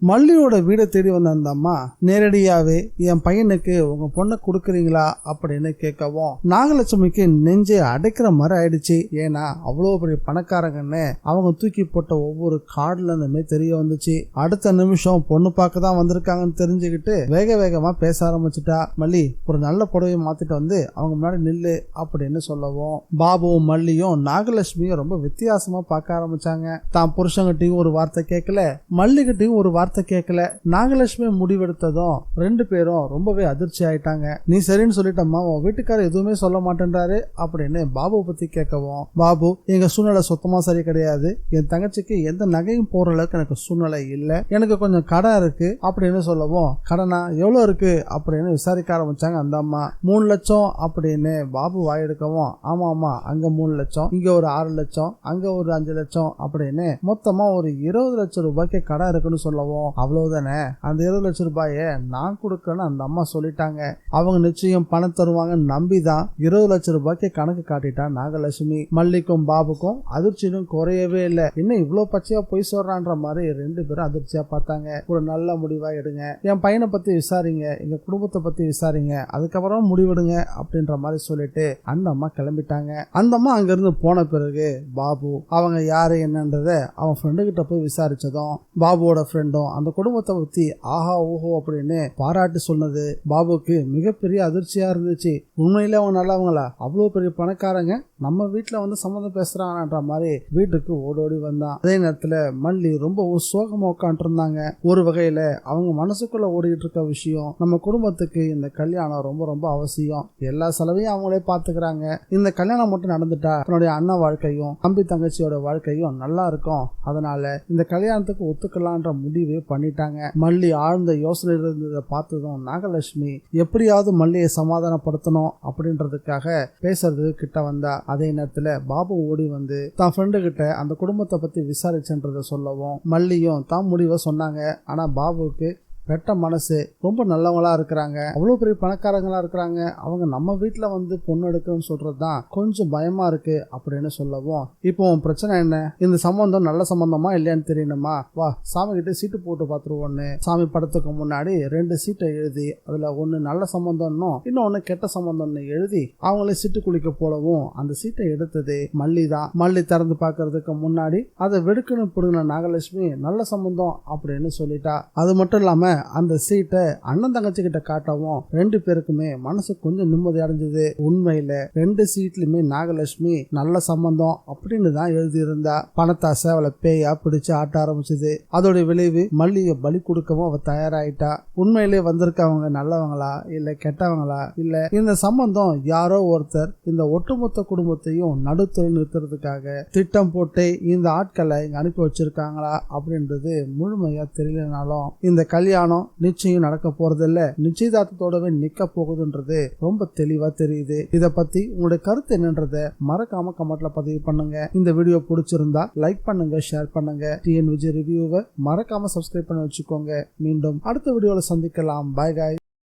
மல்லியோட வீடை தேடி வந்த அந்த அம்மா நேரடியாவே என் பையனுக்கு உங்க பொண்ணை கொடுக்குறீங்களா அப்படின்னு கேட்கவும் நாகலட்சுமிக்கு நெஞ்சே அடைக்கிற மாதிரி ஆயிடுச்சு. ஏன்னா அவ்வளவு பெரிய பணக்காரங்கன்னு அவங்க தூக்கி போட்ட ஒவ்வொரு கார்டுல இருந்துமே தெரிய வந்துச்சு. அடுத்த நிமிஷம் பொண்ணு பார்க்க தான் வந்திருக்காங்கன்னு தெரிஞ்சுக்கிட்டு வேக வேகமா பேச ஆரம்பிச்சுட்டா. மல்லி ஒரு நல்ல புடவையை மாத்திட்டு வந்து அவங்க முன்னாடி நில்லு அப்படின்னு சொல்லவும் பாபுவும் மல்லியும் நாகலட்சுமியும் ரொம்ப வித்தியாசமா பார்க்க ஆரம்பிச்சாங்க. தான் புருஷங்கிட்டையும் ஒரு வார்த்தை கேட்கல, மல்லிகிட்டையும் ஒரு வார்த்தை கேட்கல. நாகலட்சுமி முடிவெடுத்ததும் ரெண்டு பேரும் ரொம்பவே அதிர்ச்சி ஆயிட்டாங்க. நீ சரின்னு சொல்லிட்டம்மா, உன் வீட்டுக்காரர் எதுவுமே சொல்ல மாட்டேன்றாரு அப்படின்னு பாபுவை பத்தி கேட்கவும் பாபு எங்க சூழ்நிலை சுத்தமா சரி கிடையாது, என் தங்கச்சிக்கு எந்த நகையும் போற அளவுக்கு எனக்கு சூழ்நிலை இல்ல, எனக்கு கொஞ்சம் கடன் இருக்கு அப்படின்னு சொல்லவும் கடனா எவ்வளவு இருக்கு அப்படின்னு விசாரிக்க ஆரம்பிச்சாங்க அந்த அம்மா. 3 லட்சம் அப்படின்னு பாபு வாயெடுக்கவும் ஆமா ஆமா அங்க 3 லட்சம், இங்க ஒரு 6 லட்சம், அங்க ஒரு 5 லட்சம் அப்படின்னு மொத்தமா ஒரு 20 லட்சம் ரூபாய்க்கு கடன் இருக்குன்னு சொல்லவும் அவ்வளவுதானே, அந்த 20 லட்சம் ரூபாய நான் கொடுக்கறேன்னு அந்த அம்மா சொல்லிட்டாங்க. அவங்க நிச்சயம் பணம் தருவாங்க நம்பிதான் 20 லட்சம் ரூபாய்க்கு கணக்கு காட்டிட்டா நாகலட்சுமி. மல்லிக்கும் பாபுக்கும் அதிர்ச்சியும் குறையவே இல்லை. இன்னும் இவ்வளவு பச்சையா பொய் சொல்றான்ற மாதிரி ரெண்டு பேரும் அதிர்ச்சியா பார்த்தாங்க. ஒரு நல்ல முடிவா எடுங்க, என் பையனை பத்தி விசாரிங்க, எங்க குடும்பத்தை பத்தி விசாரிங்க, அதுக்கப்புறம் முடிவெடுங்க அப்படின்ற மாதிரி சொல்லிட்டு அந்த அம்மா கிளம்பிட்டாங்க. அந்த அம்மா அங்க இருந்து போன பிறகு பாபு அவங்க யாரு என்னன்றத அவன் ஃப்ரெண்டு கிட்ட போய் விசாரிச்சதும் பாபுவோட ஃப்ரெண்டும் அந்த குடும்பத்தை பத்தி ஆஹா ஓஹோ அப்படின்னு பாராட்டு சொன்னது பாபுக்கு மிகப்பெரிய அதிர்ச்சியா இருந்துச்சு. உண்மையிலே அவங்க நல்லவங்களா, அவ்வளவு பெரிய பணக்காரங்க நம்ம வீட்டுல வந்து சம்மந்தம் பேசுறாங்கன்ற மாதிரி வீட்டுக்கு ஓடோடி வந்தான். அதே நேரத்துல மல்லி ரொம்ப சோகமா உட்காந்துட்டு இருந்தாங்க. ஒரு வகையில அவங்க மனசுக்குள்ள ஓடிட்டு இருக்க விஷயம், நம்ம குடும்பத்துக்கு இந்த கல்யாணம் ரொம்ப ரொம்ப அவசியம், எல்லா செலவையும் அவங்களே பாத்துக்கிறாங்க, இந்த கல்யாணம் மட்டும் நடந்துட்டா தன்னுடைய அண்ணன் வாழ்க்கையும் தம்பி தங்கச்சியோட வாழ்க்கையும் நல்லா இருக்கும், அதனால இந்த கல்யாணத்துக்கு ஒத்துக்கலான்ற முடிவே பண்ணிட்டாங்க. மல்லி ஆழ்ந்த யோசனை இருந்ததை பார்த்ததும் நாகலட்சுமி எப்படியாவது மல்லியை சமாதானப்படுத்தணும் அப்படின்றதுக்காக பேசுறதுக்கு கிட்ட வந்தா. அதே நேரத்துல பாபு ஓடி வந்து தான் ஃப்ரெண்டு கிட்ட அந்த குடும்பத்தை பத்தி விசாரிச்சுன்றத சொல்லவும் மல்லியும் தான் முடிவை சொன்னாங்க. ஆனா பாபுவுக்கு பெட்ட மனசு, ரொம்ப நல்லவங்களா இருக்கிறாங்க, அவ்வளவு பெரிய பணக்காரங்களா இருக்கிறாங்க, அவங்க நம்ம வீட்டுல வந்து பொண்ணு எடுக்கணும்னு சொல்றதுதான் கொஞ்சம் பயமா இருக்கு அப்படின்னு சொல்லவும் இப்போ பிரச்சனை என்ன, இந்த சம்பந்தம் நல்ல சம்பந்தமா இல்லையான்னு தெரியணுமா, வா சாமி கிட்ட சீட்டு போட்டு பாத்துருவோன்னு சாமி படத்துக்கு முன்னாடி 2 சீட்டை எழுதி அதுல ஒண்ணு நல்ல சம்பந்தம்னும் இன்னொன்னு கெட்ட சம்பந்தம்னு எழுதி அவங்களே சீட்டு குளிக்க போலவும் அந்த சீட்டை எடுத்தது மல்லி தான். மல்லி திறந்து பாக்குறதுக்கு முன்னாடி அதை வெடுக்குன்னு பிடுங்கின நாகலட்சுமி நல்ல சம்பந்தம் அப்படின்னு சொல்லிட்டா. அது மட்டும் இல்லாம அந்த சீட்டை அண்ணன் தங்கச்சி கிட்ட காட்டவும் 2 பேருக்குமே மனசு கொஞ்சம் நிம்மதி அடைஞ்சது. உண்மையில 2 சீட்லயுமே நாகலட்சுமி நல்ல சம்பந்தம் அப்படின்னு தான் எழுதி இருந்தா. பணத்தாசை அவளை பேயா பிடிச்சு ஆட்ட ஆரம்பிச்சது. அதோட விளைவு மல்லியை பலி கொடுக்கவும் அவ தயாராயிட்டா. உண்மையிலே வந்திருக்கவங்க நல்லவங்களா இல்ல கெட்டவங்களா, இல்ல இந்த சம்பந்தம் யாரோ ஒருத்தர் இந்த ஒட்டுமொத்த குடும்பத்தையும் நடுத்தொழில் நிறுத்துறதுக்காக திட்டம் போட்டு இந்த ஆட்களை இங்க அனுப்பி வச்சிருக்காங்களா அப்படின்றது முழுமையா தெரியலனாலும் இந்த கல்யாணம் நிச்சயம் நடக்க போறது இல்ல, நிச்சயதார்த்தத்தோடவே நிக்க போகுதுன்றது ரொம்ப தெளிவா தெரியுது. இத பத்தி உங்களுடைய கருத்து என்னன்றத மறக்காம கமெண்ட்ல பதிவு பண்ணுங்க. இந்த வீடியோ பிடிச்சிருந்தா லைக் பண்ணுங்க, ஷேர் பண்ணுங்க. டிஎன் விஜய் ரிவ்யூவை மறக்காம சப்ஸ்கிரைப் பண்ணி வச்சுக்கோங்க. மீண்டும் அடுத்த வீடியோல சந்திக்கலாம். பாய் காய்.